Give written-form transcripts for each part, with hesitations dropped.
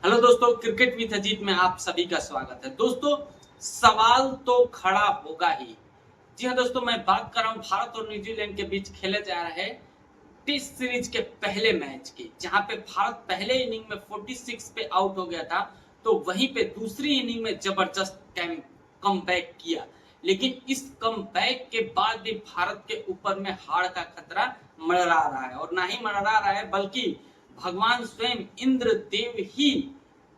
Hello दोस्तों, cricket with Ajit में आप सभी का स्वागत है। दोस्तों, सवाल तो खड़ा होगा ही। जी हाँ दोस्तों, मैं बात कर रहा हूँ भारत और न्यूजीलैंड के बीच खेले जा रहे टेस्ट सीरीज के पहले मैच की, जहां पे भारत पहले इनिंग में 46 पे आउट हो गया था, तो वहीं पे दूसरी इनिंग में जबरदस्त कमबैक किया। लेकिन इस कमबैक के बाद भी भारत के ऊपर में हार का खतरा मंडरा रहा है, और ना ही मंडरा रहा है बल्कि भगवान स्वयं इंद्र देव ही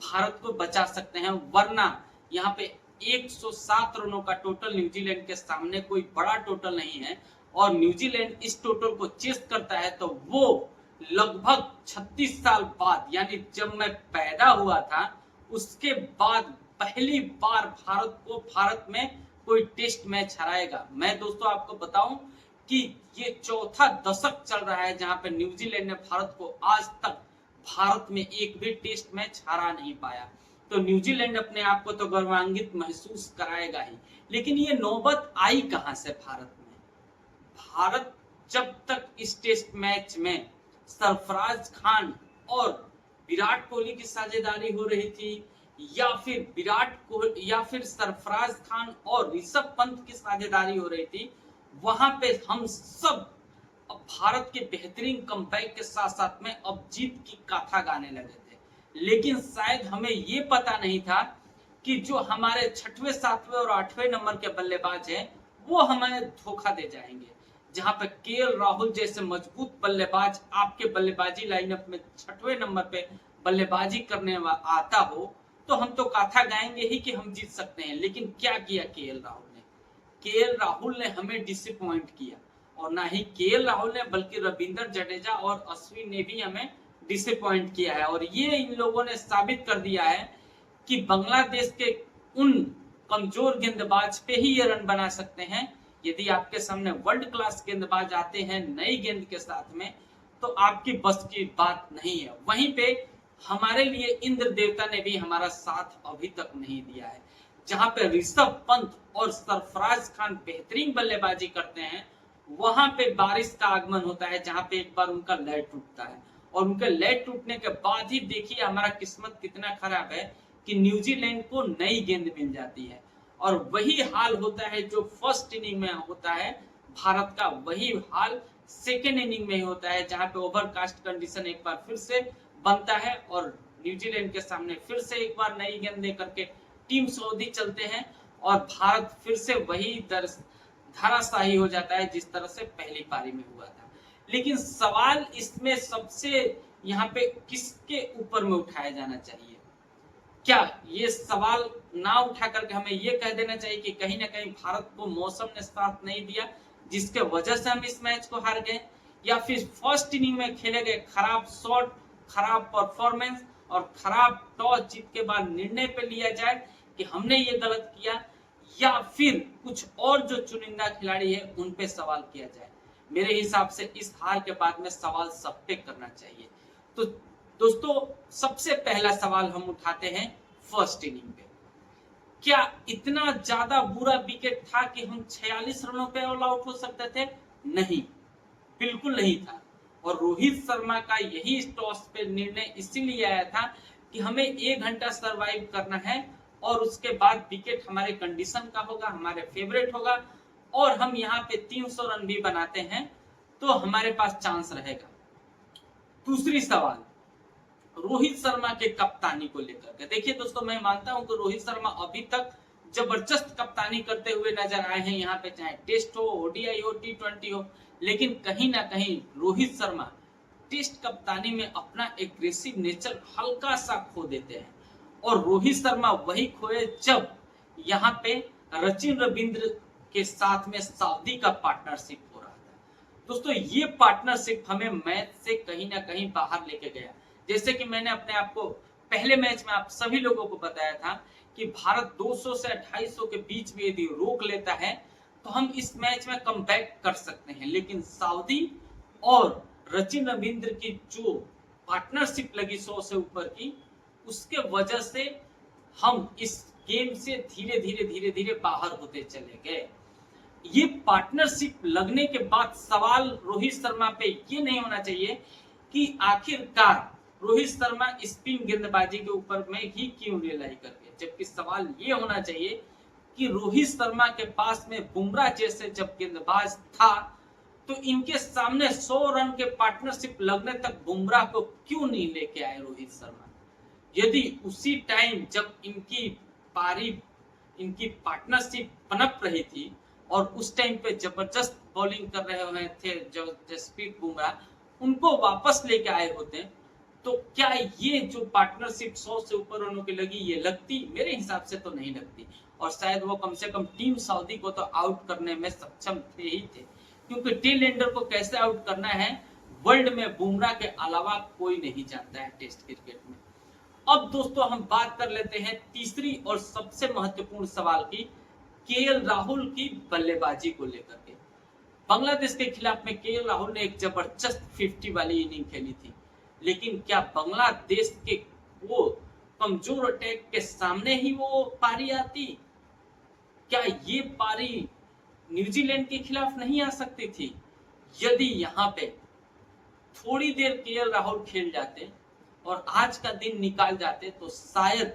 भारत को बचा सकते हैं, वरना यहाँ पे 107 रनों का टोटल न्यूजीलैंड के सामने कोई बड़ा टोटल नहीं है, और न्यूजीलैंड इस टोटल को चेस करता है तो वो लगभग 36 साल बाद, यानी जब मैं पैदा हुआ था उसके बाद पहली बार भारत में कोई टेस्ट मैच हराएगा। मैं दोस्तों आपको बताऊं कि ये चौथा दशक चल रहा है जहां पे न्यूजीलैंड ने भारत को आज तक भारत में एक भी टेस्ट मैच हरा नहीं पाया। तो न्यूजीलैंड अपने आप को तो गौरवान्वित महसूस कराएगा ही, लेकिन ये नौबत आई कहां से भारत में? भारत जब तक इस टेस्ट मैच में सरफराज खान और विराट कोहली की साझेदारी हो रही थी, या फिर विराट कोहली या फिर सरफराज खान और ऋषभ पंत की साझेदारी हो रही थी, वहां पे हम सब अब भारत के बेहतरीन कमबैक के साथ साथ में अब जीत की गाथा गाने लगे थे। लेकिन शायद हमें ये पता नहीं था कि जो हमारे छठवें, सातवें और आठवें नंबर के बल्लेबाज हैं वो हमें धोखा दे जाएंगे। जहां पे केएल राहुल जैसे मजबूत बल्लेबाज आपके बल्लेबाजी लाइनअप में छठवें नंबर पे बल्लेबाजी करने आता हो, तो हम तो गाथा गाएंगे ही कि हम जीत सकते हैं। लेकिन क्या किया केएल राहुल ने? केएल राहुल ने हमें डिसअपॉइंट किया, और ना ही केएल राहुल ने बल्कि रविंद्र जडेजा और अश्विन ने भी हमें डिसअपॉइंट किया है। और ये इन लोगों ने साबित कर दिया है कि बांग्लादेश के उन कमजोर गेंदबाज पे ही ये रन बना सकते हैं। यदि आपके सामने वर्ल्ड क्लास गेंदबाज आते हैं नई गेंद के साथ में, तो आपकी बस की बात नहीं है। वहीं पे हमारे लिए इंद्र देवता ने भी हमारा साथ अभी तक नहीं दिया है। जहां पे ऋषभ पंत और सरफराज खान बेहतरीन बल्लेबाजी करते हैं, वहां पे बारिश का आगमन होता है, जहां पे एक बार उनका लैट टूटता है, और उनके लैट टूटने के बाद ही देखिए हमारा किस्मत कितना खराब है कि न्यूजीलैंड को नई गेंद मिल जाती है। और वही हाल होता है जो फर्स्ट इनिंग में होता है भारत का, वही हाल सेकेंड इनिंग में ही होता है, जहां पे ओवरकास्ट कंडीशन एक बार फिर से बनता है और न्यूजीलैंड के सामने फिर से एक बार नई गेंद लेकर के टीम सऊदी चलते हैं, और भारत फिर से वही धराशायी हो जाता है जिस तरह से पहली पारी में हुआ था। लेकिन सवाल इसमें सबसे यहाँ पे किसके ऊपर में उठाया जाना चाहिए? क्या ये सवाल ना उठा करके हमें ये कह देना चाहिए कि कहीं ना कहीं भारत को मौसम ने साथ नहीं दिया जिसके वजह से हम इस मैच को हार गए, या फिर फर्स्ट इनिंग में खेले गए खराब शॉट, खराब परफॉर्मेंस और खराब टॉस जीत के बाद निर्णय पे लिया जाए कि हमने ये गलत किया, या फिर कुछ और जो चुनिंदा खिलाड़ी है उन पे सवाल किया जाए? मेरे हिसाब से इस हार के बाद में सवाल सब पे करना चाहिए। तो दोस्तों, सबसे पहला सवाल हम उठाते हैं फर्स्ट इनिंग पे। क्या इतना ज्यादा बुरा विकेट था कि हम 46 रनों पे ऑल आउट हो सकते थे? नहीं, बिल्कुल नहीं था। और रोहित शर्मा का यही टॉस पे निर्णय इसीलिए आया था कि हमें 1 घंटा सरवाइव करना है, और उसके बाद विकेट हमारे कंडीशन का होगा, हमारे फेवरेट होगा, और हम यहाँ पे 300 रन भी बनाते हैं तो हमारे पास चांस रहेगा। दूसरी सवाल रोहित शर्मा के कप्तानी को लेकर के। देखिए दोस्तों, मैं मानता हूं कि रोहित शर्मा अभी तक जबरदस्त कप्तानी करते हुए नजर आए हैं यहाँ पे, चाहे टेस्ट हो, ओडीआई हो, टी20 हो, लेकिन कहीं ना कहीं रोहित शर्मा टेस्ट कप्तानी में अपना एग्रेसिव नेचर हल्का सा खो देते हैं, और रोहित शर्मा वही खोए जब यहाँ पे सचिन रविंद्र के साथ में सऊदी का पार्टनरशिप हो रहा था। दोस्तों, ये पार्टनरशिप हमें मैच से कहीं ना कहीं बाहर लेके गया। जैसे कि मैंने अपने आप को पहले मैच में आप सभी लोगों को बताया था कि भारत 200 से 250 के बीच में यदि रोक लेता है तो हम इस मैच में कमबैक कर सकते हैं। लेकिन सऊदी और सचिन रविंद्र की जो पार्टनरशिप लगी 100 से ऊपर की, उसके वजह से हम इस गेम से धीरे धीरे बाहर होते चले गए। ये पार्टनरशिप लगने के बाद सवाल रोहित शर्मा पे ये नहीं होना चाहिए कि आखिरकार रोहित शर्मा स्पिन गेंदबाजी के ऊपर में ही क्यों रिलाई कर गए, जबकि सवाल ये होना चाहिए कि रोहित शर्मा के पास में बुमराह जैसे जब गेंदबाज था तो इनके सामने 100 रन के पार्टनरशिप लगने तक बुमराह को क्यों नहीं लेके आए रोहित शर्मा। यदि उसी टाइम जब इनकी पार्टनरशिप पनप रही थी और उस टाइम पे जबरदस्त बॉलिंग कर रहे हुए थे जसप्रीत बुमराह, उनको वापस लेके आए होते तो क्या ये जो पार्टनरशिप 100 से ऊपर रनों की लगी ये लगती? मेरे हिसाब से तो नहीं लगती, और शायद वो कम से कम टीम सऊदी को तो आउट करने में सक्षम थे ही थे, क्योंकि टेल एंडर को कैसे आउट करना है वर्ल्ड में बुमराह के अलावा कोई नहीं जानता है टेस्ट क्रिकेट में। अब दोस्तों हम बात कर लेते हैं तीसरी और सबसे महत्वपूर्ण सवाल की, केएल राहुल की बल्लेबाजी को लेकर के। बांग्लादेश के खिलाफ में केएल राहुल ने एक जबरदस्त 50 वाली इनिंग खेली थी, लेकिन क्या बांग्लादेश के वो कमजोर अटैक के सामने ही वो पारी आती? क्या ये पारी न्यूजीलैंड के खिलाफ नहीं आ सकती थी? यदि यहाँ पे थोड़ी देर केएल राहुल खेल जाते और आज का दिन निकाल जाते तो शायद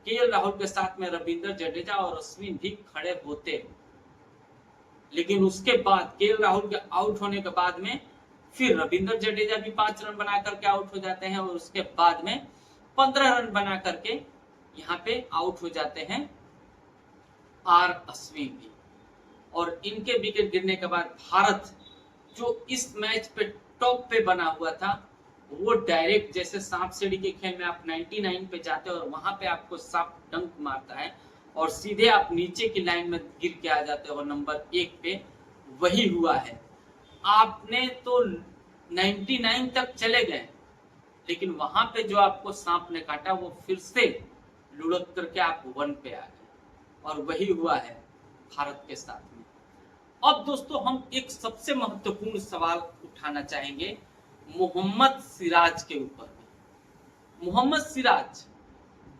केएल राहुल के साथ में रविंद्र जडेजा और अश्विन भी खड़े होते। लेकिन उसके बाद केएल राहुल के आउट होने के बाद में फिर रविंद्र जडेजा भी 5 रन बना करके आउट हो जाते हैं, और उसके बाद में 15 रन बना करके यहाँ पे आउट हो जाते हैं आर अश्विन भी। और इनके विकेट गिरने के बाद भारत जो इस मैच पे टॉप पे बना हुआ था, वो डायरेक्ट जैसे सांप सीढ़ी के खेल में आप 99 पे जाते हो और वहां पे आपको सांप डंक मारता है और सीधे आप नीचे की लाइन में गिर के आ जाते हो नंबर 1 पे, वही हुआ है। आपने तो 99 तक चले गए, लेकिन वहां पे जो आपको सांप ने काटा वो फिर से लुढ़क करके आप 1 पे आ गए, और वही हुआ है भारत के साथ में। अब दोस्तों हम एक सबसे महत्वपूर्ण सवाल उठाना चाहेंगे मोहम्मद सिराज के ऊपर में। मोहम्मद सिराज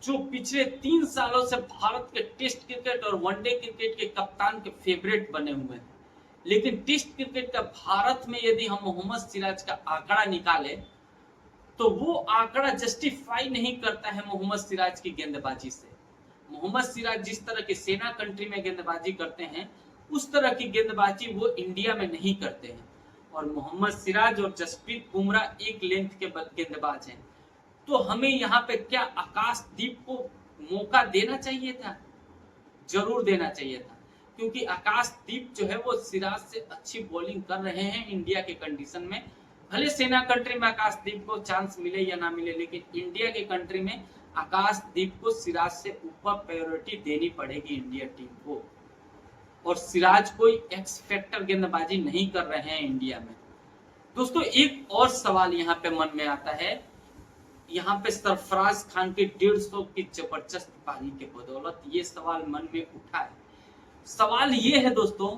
जो पिछले 3 सालों से भारत के टेस्ट क्रिकेट और वनडे क्रिकेट के कप्तान के फेवरेट बने हुए हैं, लेकिन टेस्ट क्रिकेट का भारत में यदि हम मोहम्मद सिराज का आंकड़ा निकाले तो वो आंकड़ा जस्टिफाई नहीं करता है मोहम्मद सिराज की गेंदबाजी से। मोहम्मद सिराज जिस तरह की सेना कंट्री में गेंदबाजी करते हैं उस तरह की गेंदबाजी वो इंडिया में नहीं करते हैं, और मोहम्मद सिराज और जसप्रीत बुमराह एक लेंथ के गेंदबाज हैं। तो हमें यहाँ पे क्या आकाशदीप को मौका देना चाहिए था? जरूर देना चाहिए था, क्योंकि आकाशदीप जो है वो सिराज से अच्छी बॉलिंग कर रहे हैं इंडिया के कंडीशन में। भले सेना कंट्री में आकाशदीप को चांस मिले या ना मिले, लेकिन इंडिया के कंट्री में आकाशदीप को सिराज से ऊपर प्रायोरिटी देनी पड़ेगी इंडिया टीम को, और सिराज कोई एक्स फैक्टर गेंदबाजी नहीं कर रहे हैं इंडिया में। दोस्तों एक और सवाल यहाँ पे मन में आता है, यहाँ पे सरफराज खान की 150 की जबरदस्त पारी के बदौलत ये सवाल मन में उठा है। सवाल ये है दोस्तों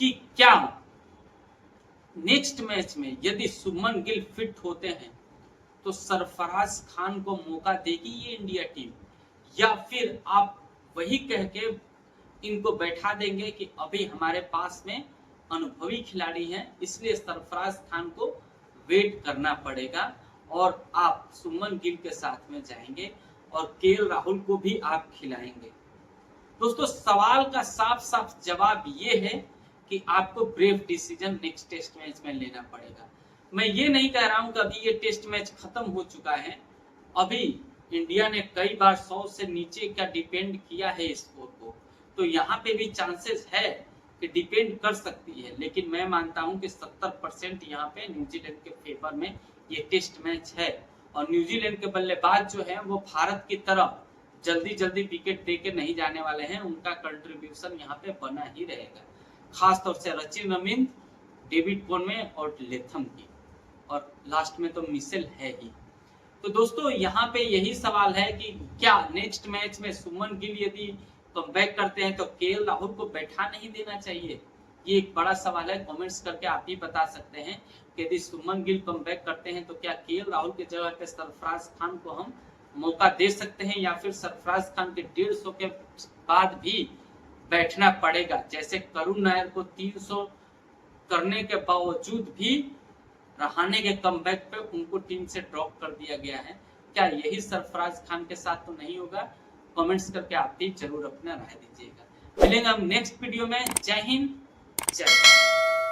कि क्या नेक्स्ट मैच में यदि शुभमन गिल फिट होते हैं तो सरफराज खान को मौका देगी ये इंडिया टीम, या फिर आप वही कह के इनको बैठा देंगे कि अभी हमारे पास में अनुभवी खिलाड़ी हैं इसलिए सरफराज खान को वेट करना पड़ेगा और आप शुभमन गिल के साथ में जाएंगे और केएल राहुल को भी आप खिलाएंगे? दोस्तों सवाल का साफ साफ जवाब ये है कि आपको brave decision next test match में लेना पड़ेगा। मैं ये नहीं कह रहा हूं कि अभी ये टेस्ट मैच खत्म हो चुका है, अभी इंडिया ने कई बार 100 से नीचे का डिपेंड किया है स्कोर को, तो यहाँ पे भी चांसेस है कि डिपेंड कर सकती है, लेकिन मैं मानता हूं कि 70% यहाँ पे न्यूजीलैंड के फेवर में ये टेस्ट मैच है, और न्यूजीलैंड के बल्लेबाज जो है वो भारत की तरफ जल्दी जल्दी विकेट दे के नहीं जाने वाले हैं, उनका कंट्रीब्यूशन यहाँ पे बना ही रहेगा, खासतौर से रचिन रमीन, डेविड कॉनवे और लेथम की, और लास्ट में तो मिशेल है ही। तो दोस्तों यहाँ पे यही सवाल है कि क्या नेक्स्ट मैच में शुभमन गिल यदि कमबैक करते हैं तो केएल राहुल को बैठा नहीं देना चाहिए? ये एक बड़ा सवाल है, कमेंट्स करके आप ही बता सकते हैं कि यदि शुभमन गिल कमबैक करते हैं तो क्या केएल राहुल की जगह पे सरफराज खान को हम मौका दे सकते हैं, या फिर सरफराज खान के 150 के बाद भी बैठना पड़ेगा? जैसे करुण नायर को 300 करने के बावजूद भी रहाणे के कमबैक पे उनको टीम से ड्रॉप कर दिया गया है। क्या यही सरफराज खान के साथ तो नहीं होगा? कमेंट्स करके आप भी जरूर अपना राय दीजिएगा। मिलेंगे हम नेक्स्ट वीडियो में। जय हिंद, जय भारत।